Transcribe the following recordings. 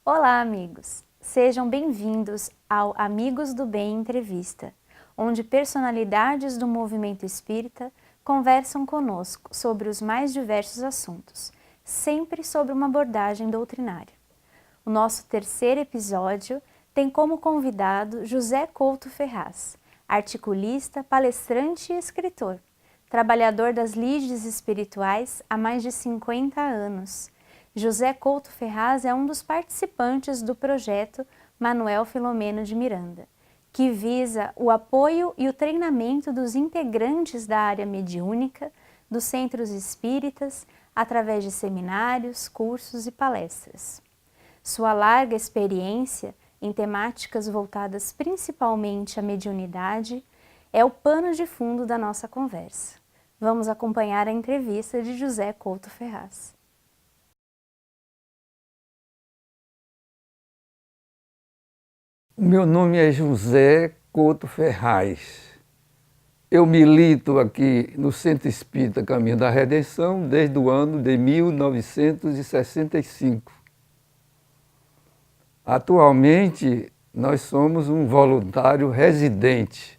Olá, amigos! Sejam bem-vindos ao Amigos do Bem Entrevista, onde personalidades do movimento espírita conversam conosco sobre os mais diversos assuntos, sempre sobre uma abordagem doutrinária. O nosso terceiro episódio tem como convidado José Couto Ferraz, articulista, palestrante e escritor, trabalhador das lides espirituais há mais de 50 anos. José Couto Ferraz é um dos participantes do projeto Manuel Filomeno de Miranda, que visa o apoio e o treinamento dos integrantes da área mediúnica dos centros espíritas através de seminários, cursos e palestras. Sua larga experiência em temáticas voltadas principalmente à mediunidade é o pano de fundo da nossa conversa. Vamos acompanhar a entrevista de José Couto Ferraz. O meu nome é José Couto Ferraz. Eu milito aqui no Centro Espírita Caminho da Redenção desde o ano de 1965. Atualmente, nós somos um voluntário residente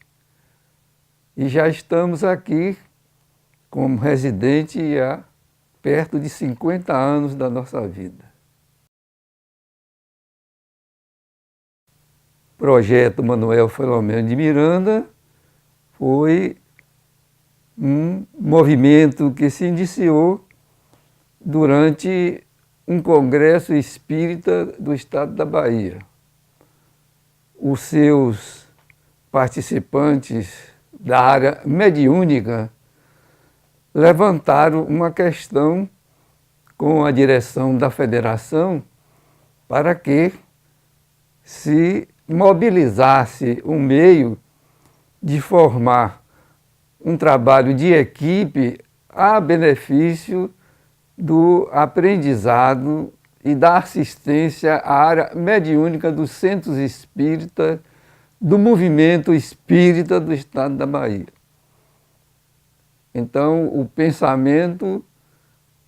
e já estamos aqui como residente há perto de 50 anos da nossa vida. O projeto Manuel Filomeno de Miranda foi um movimento que se iniciou durante um congresso espírita do estado da Bahia. Os seus participantes da área mediúnica levantaram uma questão com a direção da federação para que se mobilizasse um meio de formar um trabalho de equipe a benefício do aprendizado e da assistência à área mediúnica dos centros espíritas do movimento espírita do estado da Bahia. Então, o pensamento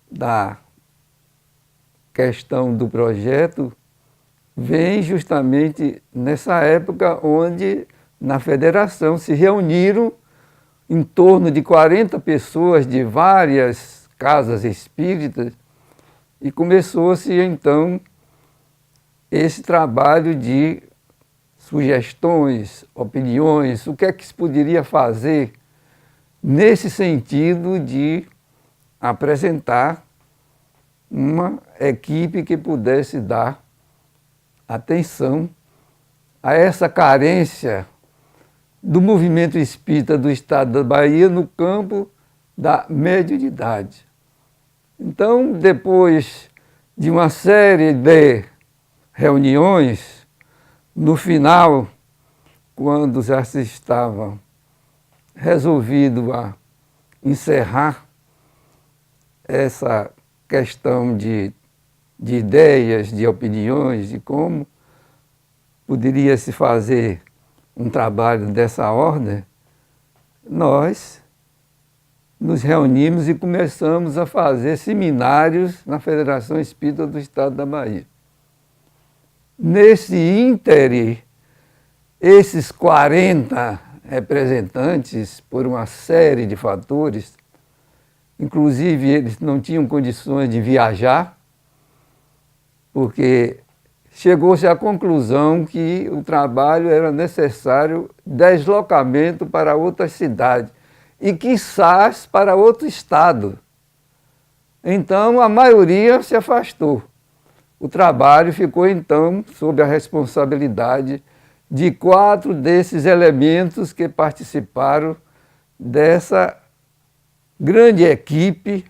da questão do projeto vem justamente nessa época onde na federação se reuniram em torno de 40 pessoas de várias casas espíritas e começou-se então esse trabalho de sugestões, opiniões, o que é que se poderia fazer nesse sentido de apresentar uma equipe que pudesse dar atenção a essa carência do movimento espírita do estado da Bahia no campo da mediunidade. Então, depois de uma série de reuniões, no final, quando já se estava resolvido a encerrar essa questão de ideias, de opiniões, de como poderia se fazer um trabalho dessa ordem, nós nos reunimos e começamos a fazer seminários na Federação Espírita do Estado da Bahia. Nesse íntere, esses 40 representantes, por uma série de fatores, inclusive eles não tinham condições de viajar, porque chegou-se à conclusão que o trabalho era necessário deslocamento para outra cidade e, quizás, para outro estado. Então, a maioria se afastou. O trabalho ficou, então, sob a responsabilidade de 4 desses elementos que participaram dessa grande equipe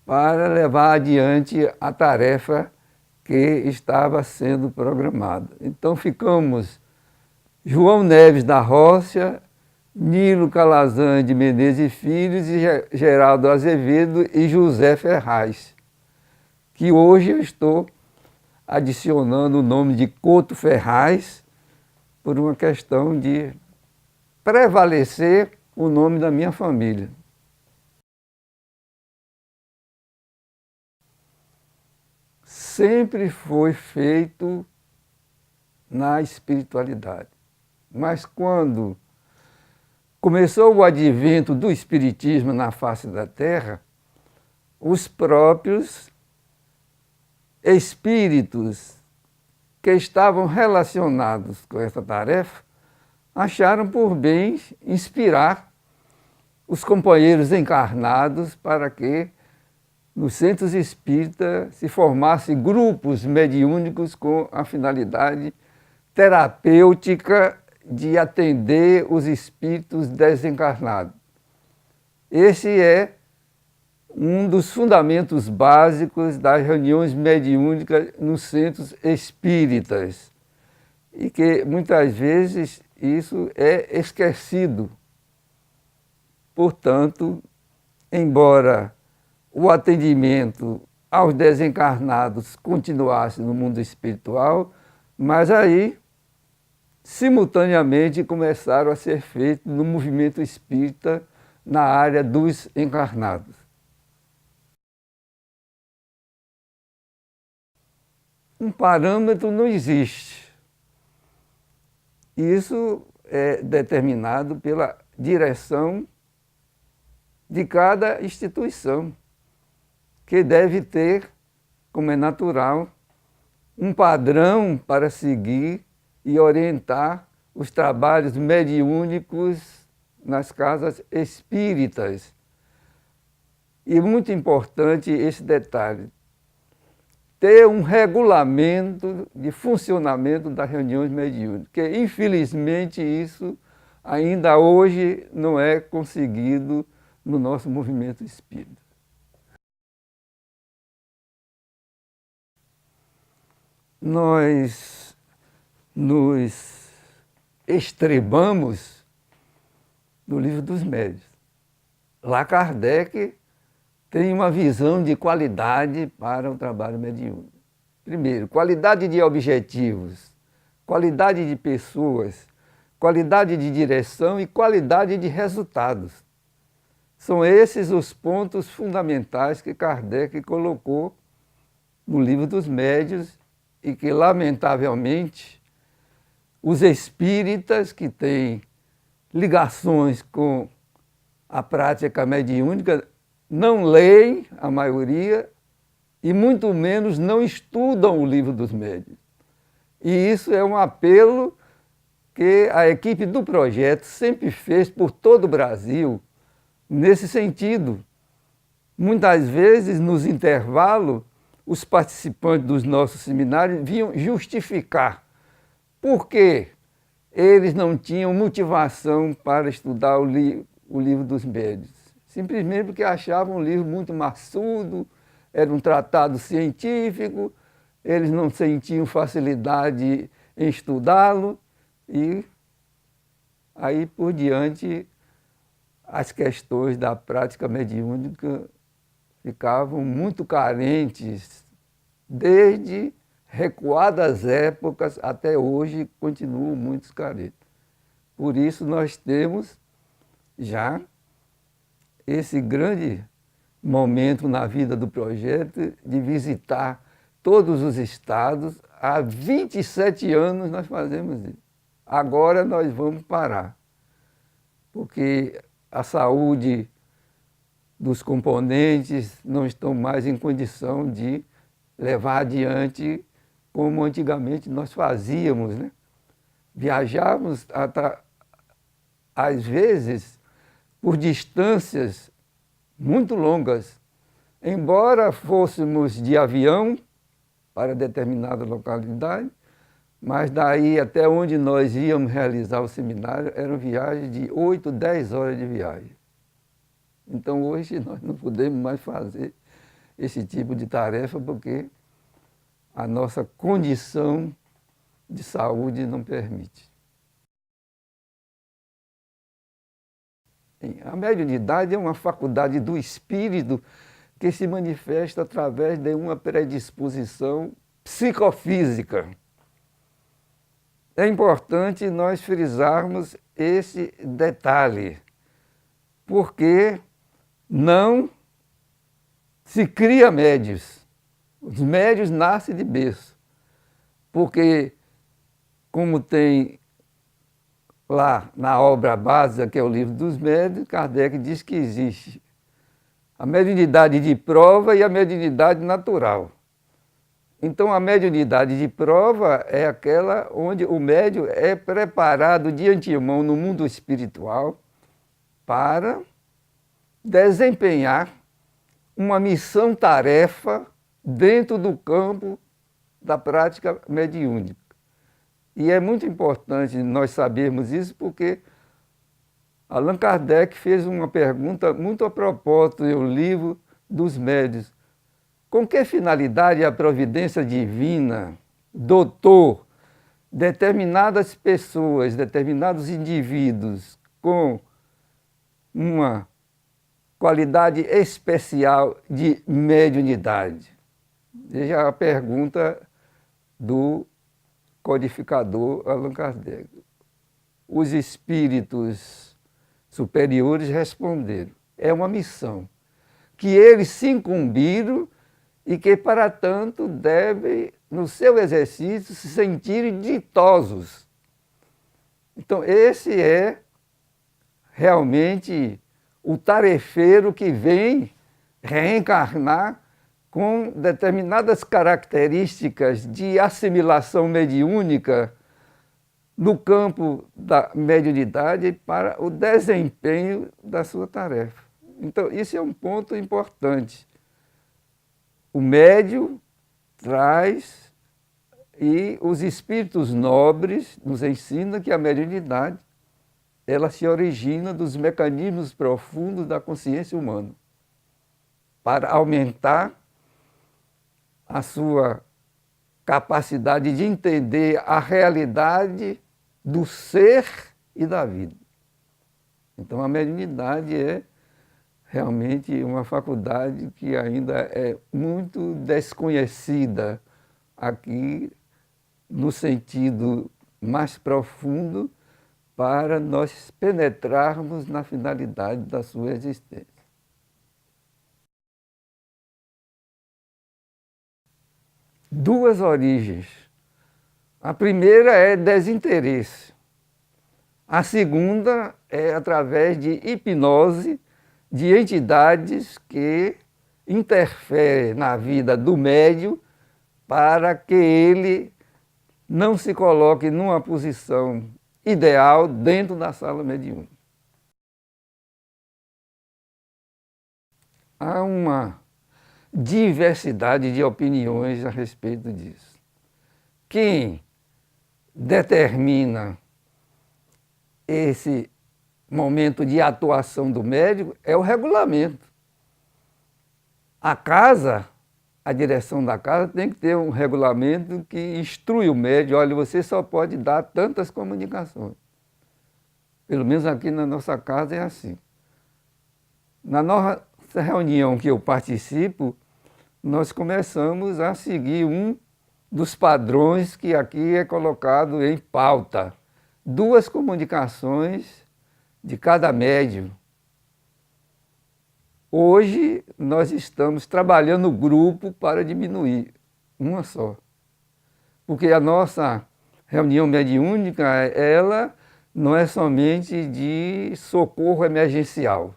para levar adiante a tarefa que estava sendo programada. Então ficamos João Neves da Roça, Nilo Calazan de Menezes e Filhos, e Geraldo Azevedo e José Ferraz, que hoje eu estou adicionando o nome de Couto Ferraz por uma questão de prevalecer o nome da minha família. sempre foi feito na espiritualidade. Mas quando começou o advento do espiritismo na face da Terra, os próprios espíritos que estavam relacionados com essa tarefa acharam por bem inspirar os companheiros encarnados para que nos centros espíritas se formassem grupos mediúnicos com a finalidade terapêutica de atender os espíritos desencarnados. Esse é um dos fundamentos básicos das reuniões mediúnicas nos centros espíritas e que muitas vezes isso é esquecido. Portanto, embora o atendimento aos desencarnados continuasse no mundo espiritual, mas aí, simultaneamente, começaram a ser feitos no movimento espírita na área dos encarnados. Um parâmetro não existe. Isso é determinado pela direção de cada instituição, que deve ter, como é natural, um padrão para seguir e orientar os trabalhos mediúnicos nas casas espíritas. E muito importante esse detalhe, ter um regulamento de funcionamento das reuniões mediúnicas, que infelizmente isso ainda hoje não é conseguido no nosso movimento espírita. Nós nos estrebamos no Livro dos Médiuns. Lá Kardec tem uma visão de qualidade para o trabalho mediúnico. Primeiro, qualidade de objetivos, qualidade de pessoas, qualidade de direção e qualidade de resultados. São esses os pontos fundamentais que Kardec colocou no Livro dos Médiuns e que, lamentavelmente, os espíritas que têm ligações com a prática mediúnica não leem, a maioria, e muito menos não estudam o Livro dos Médiuns. E isso é um apelo que a equipe do projeto sempre fez por todo o Brasil, nesse sentido. Muitas vezes, nos intervalos, os participantes dos nossos seminários vinham justificar por que eles não tinham motivação para estudar o Livro dos Médiuns. Simplesmente porque achavam o livro muito maçudo, era um tratado científico, eles não sentiam facilidade em estudá-lo e aí por diante as questões da prática mediúnica ficavam muito carentes, desde recuadas épocas até hoje continuam muito carentes. Por isso nós temos já esse grande momento na vida do projeto de visitar todos os estados. Há 27 anos nós fazemos isso. Agora nós vamos parar, porque a saúde dos componentes não estão mais em condição de levar adiante como antigamente nós fazíamos, né? Viajávamos às vezes por distâncias muito longas. Embora fôssemos de avião para determinada localidade, mas daí até onde nós íamos realizar o seminário eram viagens de 8, 10 horas de viagem. Então hoje nós não podemos mais fazer esse tipo de tarefa porque a nossa condição de saúde não permite. A mediunidade é uma faculdade do espírito que se manifesta através de uma predisposição psicofísica. É importante nós frisarmos esse detalhe, porque não se cria médiuns, Os médios nascem de berço, porque, como tem lá na obra básica, que é o Livro dos Médiuns, Kardec diz que existe a mediunidade de prova e a mediunidade natural. Então, a mediunidade de prova é aquela onde o médium é preparado de antemão no mundo espiritual para desempenhar uma missão-tarefa dentro do campo da prática mediúnica. E é muito importante nós sabermos isso porque Allan Kardec fez uma pergunta muito a propósito no Livro dos Médiuns. Com que finalidade a providência divina dotou determinadas pessoas, determinados indivíduos com uma qualidade especial de mediunidade? Veja a pergunta do codificador Allan Kardec. Os espíritos superiores responderam: é uma missão que eles se incumbiram e que, para tanto, devem, no seu exercício, se sentirem ditosos. Então, esse é realmente o tarefeiro que vem reencarnar com determinadas características de assimilação mediúnica no campo da mediunidade para o desempenho da sua tarefa. Então, isso é um ponto importante. O médium traz e os espíritos nobres nos ensinam que a mediunidade ela se origina dos mecanismos profundos da consciência humana para aumentar a sua capacidade de entender a realidade do ser e da vida. Então, a mediunidade é realmente uma faculdade que ainda é muito desconhecida aqui no sentido mais profundo para nós penetrarmos na finalidade da sua existência. Duas origens. A primeira é desinteresse. A segunda é através de hipnose de entidades que interferem na vida do médium para que ele não se coloque numa posição ideal dentro da sala mediúnica. Há uma diversidade de opiniões a respeito disso. Quem determina esse momento de atuação do médico é o regulamento. A casa, a direção da casa tem que ter um regulamento que instrui o médico: olha, você só pode dar tantas comunicações. Pelo menos aqui na nossa casa é assim. Na nossa reunião que eu participo, nós começamos a seguir um dos padrões que aqui é colocado em pauta. 2 comunicações de cada médium. Hoje nós estamos trabalhando no grupo para diminuir, uma só. Porque a nossa reunião mediúnica, ela não é somente de socorro emergencial.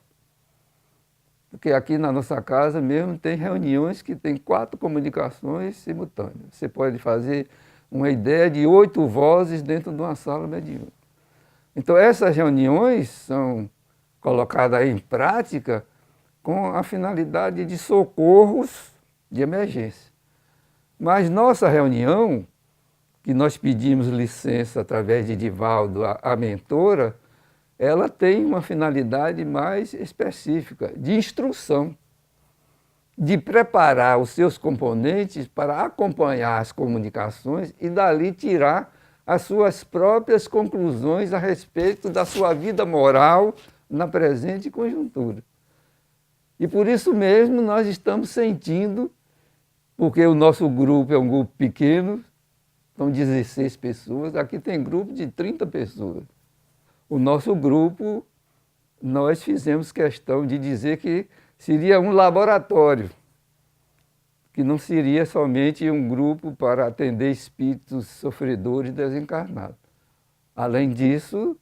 Porque aqui na nossa casa mesmo tem reuniões que tem 4 comunicações simultâneas. Você pode fazer uma ideia de 8 vozes dentro de uma sala mediúnica. Então essas reuniões são colocadas em prática com a finalidade de socorros de emergência. Mas nossa reunião, que nós pedimos licença através de Divaldo, a mentora, ela tem uma finalidade mais específica, de instrução, de preparar os seus componentes para acompanhar as comunicações e dali tirar as suas próprias conclusões a respeito da sua vida moral na presente conjuntura. E por isso mesmo nós estamos sentindo, porque o nosso grupo é um grupo pequeno, são 16 pessoas, aqui tem grupo de 30 pessoas. O nosso grupo, nós fizemos questão de dizer que seria um laboratório, que não seria somente um grupo para atender espíritos sofredores desencarnados. Além disso,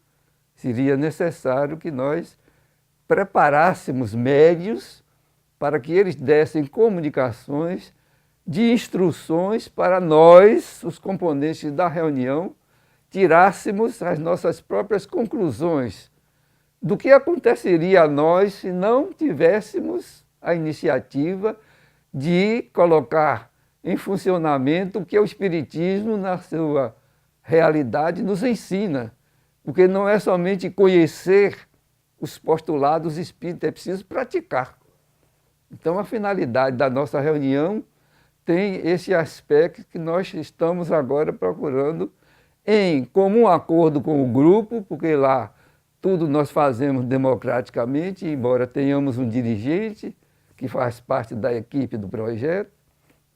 seria necessário que nós preparássemos médios para que eles dessem comunicações de instruções para nós, os componentes da reunião, tirássemos as nossas próprias conclusões do que aconteceria a nós se não tivéssemos a iniciativa de colocar em funcionamento o que o Espiritismo, na sua realidade, nos ensina. Porque não é somente conhecer os postulados espíritas, é preciso praticar. Então, a finalidade da nossa reunião tem esse aspecto que nós estamos agora procurando em comum acordo com o grupo, porque lá tudo nós fazemos democraticamente, embora tenhamos um dirigente que faz parte da equipe do projeto,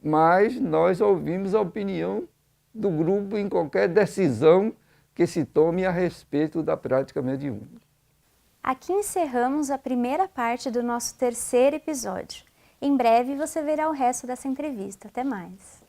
mas nós ouvimos a opinião do grupo em qualquer decisão que se tome a respeito da prática mediúnica. Aqui encerramos a primeira parte do nosso terceiro episódio. Em breve você verá o resto dessa entrevista. Até mais!